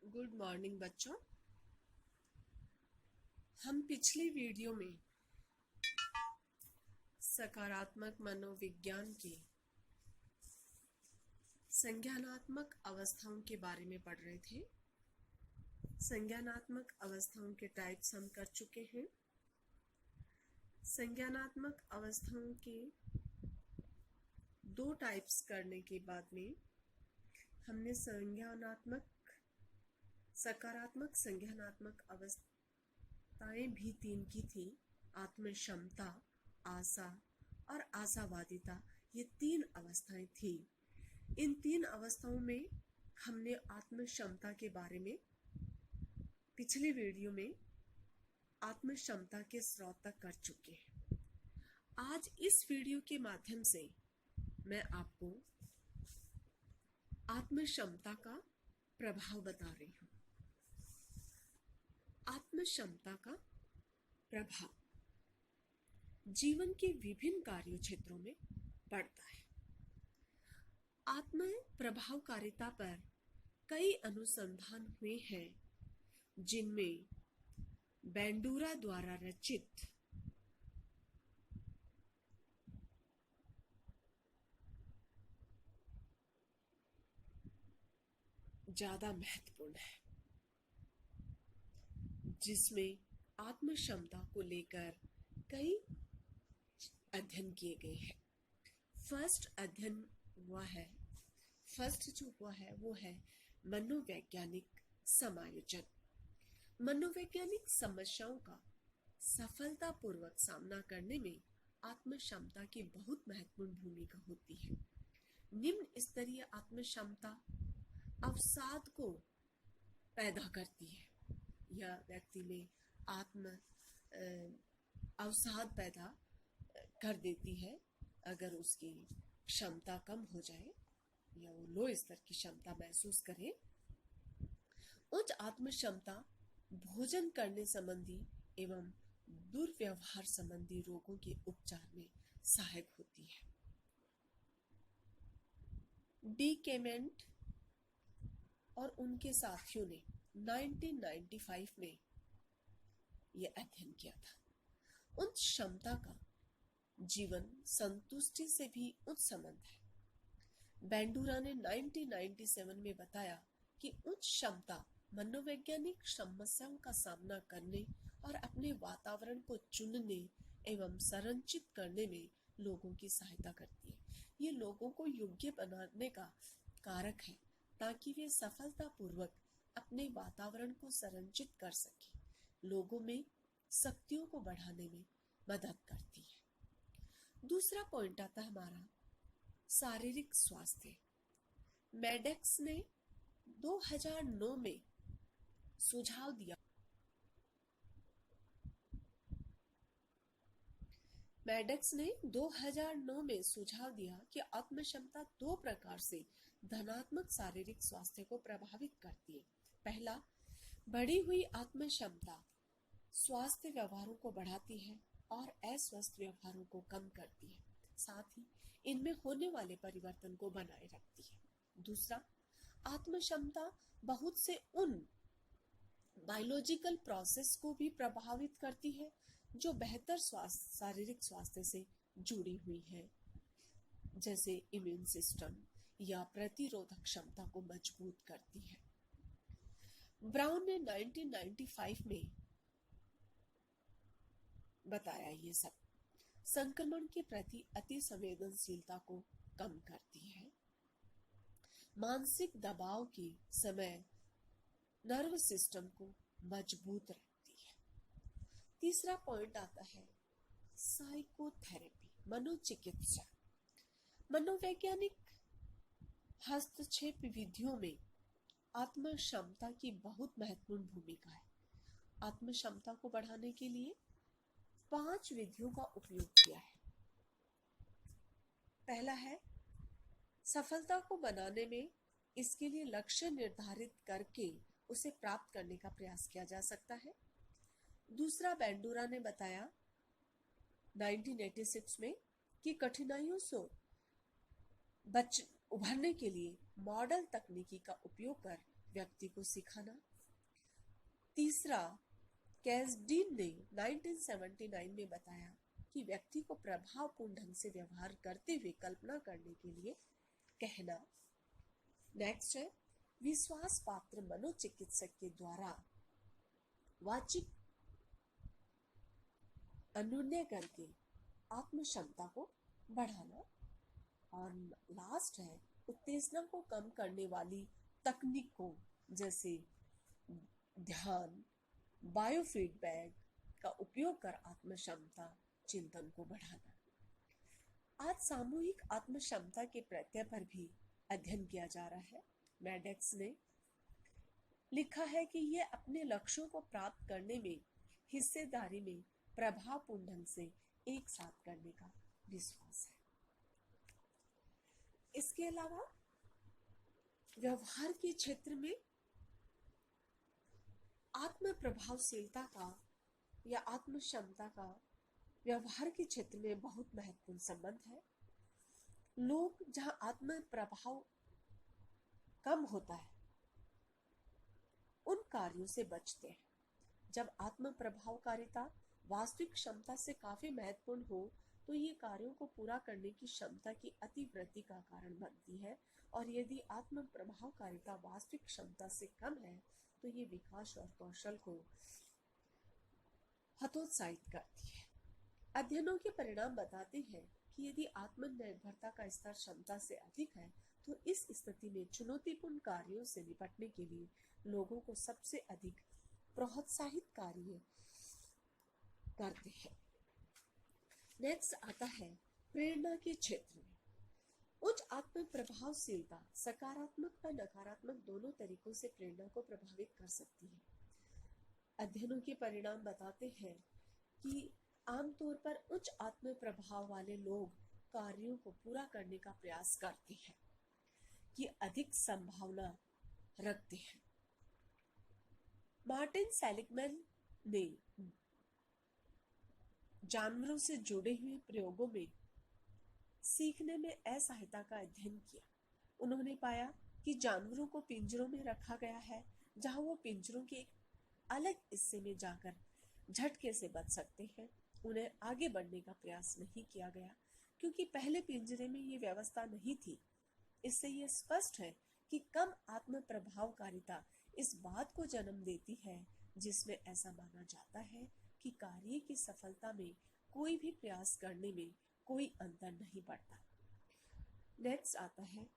Good morning बच्चों। हम पिछली वीडियो में सकारात्मक मनोविज्ञान की संज्ञानात्मक अवस्थाओं के बारे में पढ़ रहे थे। संज्ञानात्मक अवस्थाओं के टाइप्स हम कर चुके हैं। संज्ञानात्मक अवस्थाओं के दो टाइप्स करने के बाद में हमने सकारात्मक संज्ञानात्मक अवस्थाएं भी तीन की थी। आत्मक्षमता, आशा और आशावादिता, ये तीन अवस्थाएं थी। इन तीन अवस्थाओं में हमने आत्मक्षमता के बारे में पिछली वीडियो में आत्मक्षमता के स्रोत तक कर चुके हैं। आज इस वीडियो के माध्यम से मैं आपको आत्मक्षमता का प्रभाव बता रही हूँ। आत्मक्षमता का प्रभाव जीवन के विभिन्न कार्य क्षेत्रों में पड़ता है। आत्म प्रभावकारिता पर कई अनुसंधान हुए हैं, जिनमें बैंडूरा द्वारा रचित ज्यादा महत्वपूर्ण है, जिसमें आत्मक्षमता को लेकर कई अध्ययन किए गए हैं। फर्स्ट जो हुआ है वो है मनोवैज्ञानिक समायोजन। मनोवैज्ञानिक समस्याओं का सफलतापूर्वक सामना करने में आत्मक्षमता की बहुत महत्वपूर्ण भूमिका होती है। निम्न स्तरीय आत्मक्षमता अवसाद को पैदा करती है। यह व्यक्ति में अवसाद पैदा कर देती है। अगर उसकी क्षमता कम हो जाए या वो लो स्तर की क्षमता महसूस करे। उच्च आत्मक्षमता भोजन करने संबंधी एवं दुर्व्यवहार संबंधी रोगों के उपचार में सहायक होती है। डी केमेंट और उनके साथियों ने 1995 में यह अध्ययन किया था। उच्च क्षमता का जीवन संतुष्टि से भी उच्च संबंध है। बैंडूरा ने 1997 में बताया कि उच्च क्षमता मनोवैज्ञानिक समस्याओं का सामना करने और अपने वातावरण को चुनने एवं संरचित करने में लोगों की सहायता करती है। ये लोगों को योग्य बनाने का कारक है ताकि वे सफलतापूर्वक अपने वातावरण को संरचित कर सके। लोगों में शक्तियों को बढ़ाने में मदद करती है। दूसरा पॉइंट आता है हमारा शारीरिक स्वास्थ्य। मैडेक्स ने 2009 में सुझाव दिया कि आत्मक्षमता दो प्रकार से धनात्मक शारीरिक स्वास्थ्य को प्रभावित करती है। पहला, बढ़ी हुई आत्मक्षमता स्वास्थ्य व्यवहारों को बढ़ाती है और अस्वस्थ व्यवहारों को कम करती है, साथ ही इनमें होने वाले परिवर्तन को बनाए रखती है। दूसरा, आत्मक्षमता बहुत से उन बायोलॉजिकल प्रोसेस को भी प्रभावित करती है जो बेहतर शारीरिक स्वास्थ्य से जुड़ी हुई है, जैसे इम्यून सिस्टम या प्रतिरोधक क्षमता को मजबूत करती है। ब्राउन ने 1995 में बताया ये सब संक्रमण के प्रति अति संवेदनशीलता को कम करती है। मानसिक दबाव के समय नर्व सिस्टम को मजबूत रखती है। तीसरा पॉइंट आता है साइकोथेरेपी, मनोचिकित्सा। मनोवैज्ञानिक हस्तक्षेप विधियों में आत्मक्षमता की बहुत महत्वपूर्ण भूमिका है। आत्मक्षमता को बढ़ाने के लिए 5 विधियों का उपयोग किया है। पहला है सफलता को बनाने में इसके लिए लक्ष्य निर्धारित करके उसे प्राप्त करने का प्रयास किया जा सकता है। दूसरा, बैंडूरा ने बताया 1986 में कि कठिनाइयों से उभरने के लिए मॉडल तकनीकी का उपयोग कर व्यक्ति को सिखाना। तीसरा, कैसडीन ने 1979 में बताया कि व्यक्ति को प्रभावपूर्ण ढंग से व्यवहार करते हुए कल्पना करने के लिए कहना। नेक्स्ट है, विश्वास पात्र मनोचिकित्सक के द्वारा वाचिक अनुनय करके आत्म क्षमता को बढ़ाना। और लास्ट है, उत्तेजना को कम करने वाली तकनीकों जैसे ध्यान, बायोफीडबैक का उपयोग कर आत्म क्षमता चिंतन को बढ़ाना। आज सामूहिक आत्म क्षमता के प्रत्यय पर भी अध्ययन किया जा रहा है। मैडेक्स ने लिखा है कि यह अपने लक्ष्यों को प्राप्त करने में हिस्सेदारी में प्रभावपूर्ण ढंग से एक साथ करने का विश्वास है। इसके अलावा व्यवहार के क्षेत्र में आत्म प्रभावशीलता का या आत्म क्षमता का व्यवहार के क्षेत्र में बहुत महत्वपूर्ण संबंध है। लोग जहां आत्म प्रभाव कम होता है उन कार्यों से बचते हैं। जब आत्म प्रभावकारिता वास्तविक क्षमता से काफी महत्वपूर्ण हो तो ये कार्यों को पूरा करने की क्षमता की अतिवृद्धि का कारण बनती है, और यदि आत्म प्रभावकारिता वास्तविक क्षमता से कम है तो ये विकास और कौशल को हतोत्साहित करती है। अध्ययनों के परिणाम बताते हैं कि यदि आत्मनिर्भरता का स्तर क्षमता से अधिक है तो इस स्थिति में चुनौतीपूर्ण कार्यों से निपटने के लिए लोगों को सबसे अधिक प्रोत्साहित कार्य करते हैं। नेक्स्ट आता है प्रेरणा के क्षेत्र में। उच्च आत्म प्रभावशीलता सकारात्मक व नकारात्मक दोनों तरीकों से प्रेरणा को प्रभावित कर सकती है। अध्ययनों के परिणाम बताते हैं कि आमतौर पर उच्च आत्म प्रभाव वाले लोग कार्यों को पूरा करने का प्रयास करते हैं कि अधिक संभावना रखते हैं। मार्टिन सेलिगमैन ने जानवरों से जुड़े हुए प्रयोगों में सीखने में असहायता का अध्ययन किया। उन्होंने पाया कि जानवरों को पिंजरों में रखा गया है जहां वो पिंजरों के एक अलग हिस्से में जाकर झटके से बच सकते हैं। उन्हें आगे बढ़ने का प्रयास नहीं किया गया क्योंकि पहले पिंजरे में ये व्यवस्था नहीं थी। इससे यह स्पष्ट है कि कम आत्म प्रभावकारिता इस बात को जन्म देती है जिसमें ऐसा माना जाता है कि कार्य की सफलता में कोई भी प्रयास करने में कोई अंतर नहीं पड़ता। नेक्स्ट आता है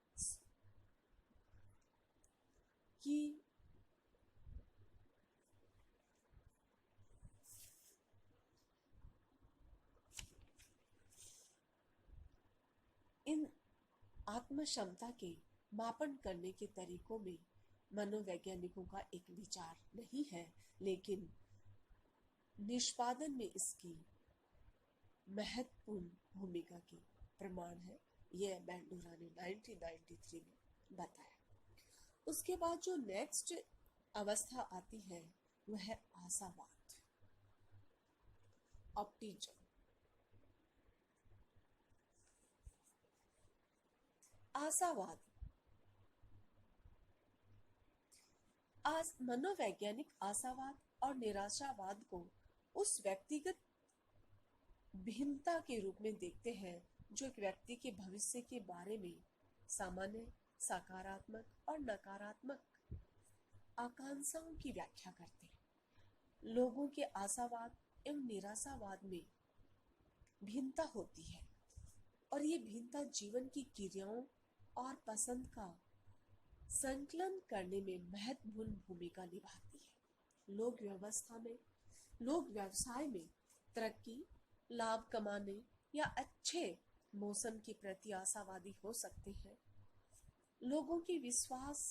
कि इन आत्म क्षमता के मापन करने के तरीकों में मनोवैज्ञानिकों का एक विचार नहीं है, लेकिन निष्पादन में इसकी महत्वपूर्ण भूमिका की प्रमाण है। यह बैंडोरा ने 1993 में बताया। उसके बाद जो नेक्स्ट अवस्था आती है वह है आशावाद, ऑप्टिज्म। आशावाद आज मनोवैज्ञानिक आशावाद और निराशावाद को उस व्यक्तिगत भिन्नता के रूप में देखते हैं जो एक व्यक्ति के भविष्य के बारे में सामान्य सकारात्मक और नकारात्मक आकांक्षाओं की व्याख्या करते हैं। लोगों के आशावाद एवं निराशावाद में भिन्नता होती है और ये भिन्नता जीवन की क्रियाओं और पसंद का संकलन करने में महत्वपूर्ण भूमिका निभाती है। लोग व्यवसाय में तरक्की, लाभ कमाने या अच्छे मौसम के प्रति आशावादी हो सकते हैं। लोगों के विश्वास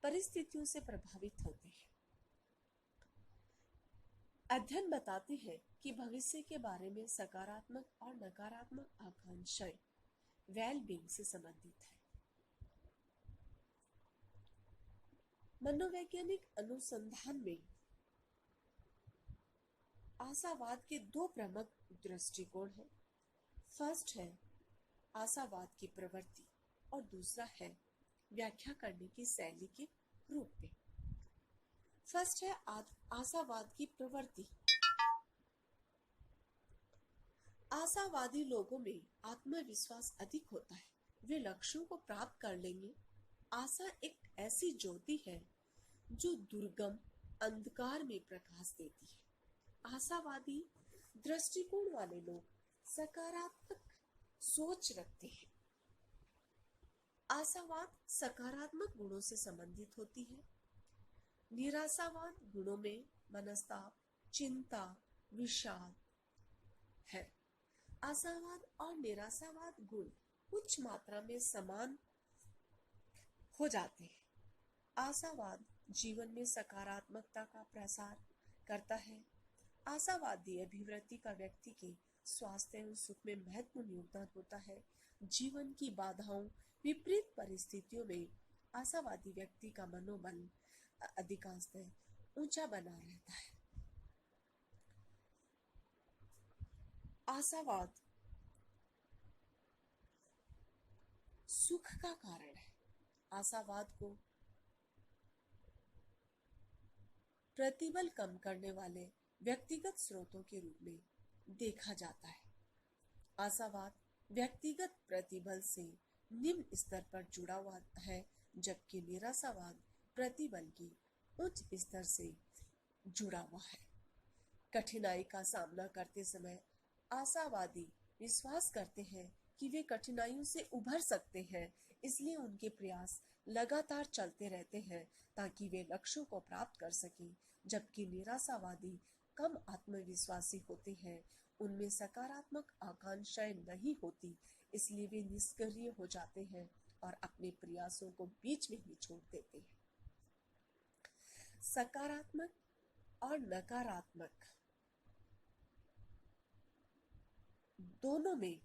परिस्थितियों से प्रभावित होते हैं। अध्ययन बताते हैं कि भविष्य के बारे में सकारात्मक और नकारात्मक आकांक्षाएं वेलबींग से संबंधित है। मनोवैज्ञानिक अनुसंधान में आशावाद के दो प्रमुख दृष्टिकोण हैं। फर्स्ट है आशावाद की प्रवृत्ति और दूसरा है व्याख्या करने की शैली के रूप में। फर्स्ट है आशावाद की प्रवृत्ति। आशावादी लोगों में आत्मविश्वास अधिक होता है, वे लक्ष्यों को प्राप्त कर लेंगे। आशा एक ऐसी ज्योति है जो दुर्गम अंधकार में प्रकाश देती है। आशावादी दृष्टिकोण वाले लोग सकारात्मक सोच रखते हैं। आशावाद सकारात्मक गुणों से संबंधित होती है। निराशावाद गुणों में मनस्ताप, चिंता, विषाद है। आशावाद और निराशावाद गुण उच्च मात्रा में समान हो जाते हैं। आशावाद जीवन में सकारात्मकता का प्रसार करता है। आशावादी अभिवृत्ति का व्यक्ति के स्वास्थ्य एवं सुख में महत्वपूर्ण योगदान होता है। जीवन की बाधाओं, विपरीत परिस्थितियों में आशावादी व्यक्ति का मनोबल अधिकांशतः ऊंचा बना रहता है। आशावाद सुख का कारण है। आशावाद को प्रतिबल कम करने वाले व्यक्तिगत स्रोतों के रूप में देखा जाता है। आशावाद व्यक्तिगत प्रतिबल से निम्न स्तर पर जुड़ा हुआ है, जबकि निराशावाद प्रतिबल की उच्च स्तर से जुड़ा हुआ है। कठिनाई का सामना करते समय आशावादी विश्वास करते हैं कि वे कठिनाइयों से उभर सकते हैं, इसलिए उनके प्रयास लगातार चलते रहते हैं ताकि वे लक्ष्यों को प्राप्त कर सकें। जबकि निराशावादी कम आत्मविश्वासी होते हैं, उनमें सकारात्मक आकांक्षाएं नहीं होती, इसलिए वे निष्क्रिय हो जाते हैं और अपने प्रयासों को बीच में ही छोड़ देते हैं। सकारात्मक और नकारात्मक दोनों में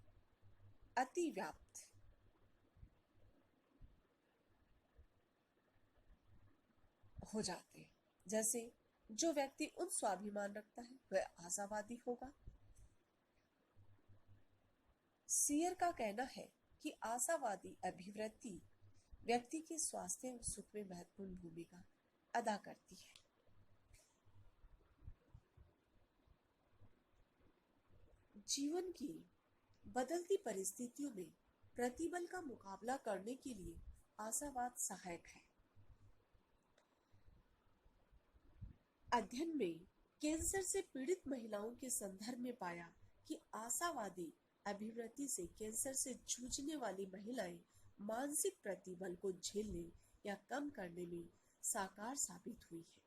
अतिव्याप्त हो जाते हैं। जैसे जो व्यक्ति उन स्वाभिमान रखता है वह आशावादी होगा। सीयर का कहना है कि आशावादी अभिवृत्ति व्यक्ति के स्वास्थ्य और सुख में महत्वपूर्ण भूमिका अदा करती है। जीवन की बदलती परिस्थितियों में प्रतिबल का मुकाबला करने के लिए आशावाद सहायक है। अध्ययन में कैंसर से पीड़ित महिलाओं के संदर्भ में पाया कि आशावादी अभिवृत्ति से कैंसर से जूझने वाली महिलाएं मानसिक प्रतिबल को झेलने या कम करने में साकार साबित हुई है।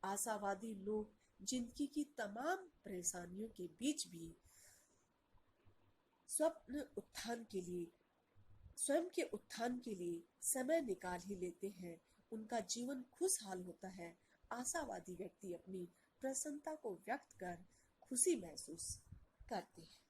आशावादी लोग जिंदगी की तमाम परेशानियों के बीच भी स्वयं के उत्थान के लिए समय निकाल ही लेते हैं। उनका जीवन खुशहाल होता है। आशावादी व्यक्ति अपनी प्रसन्नता को व्यक्त कर खुशी महसूस करते हैं।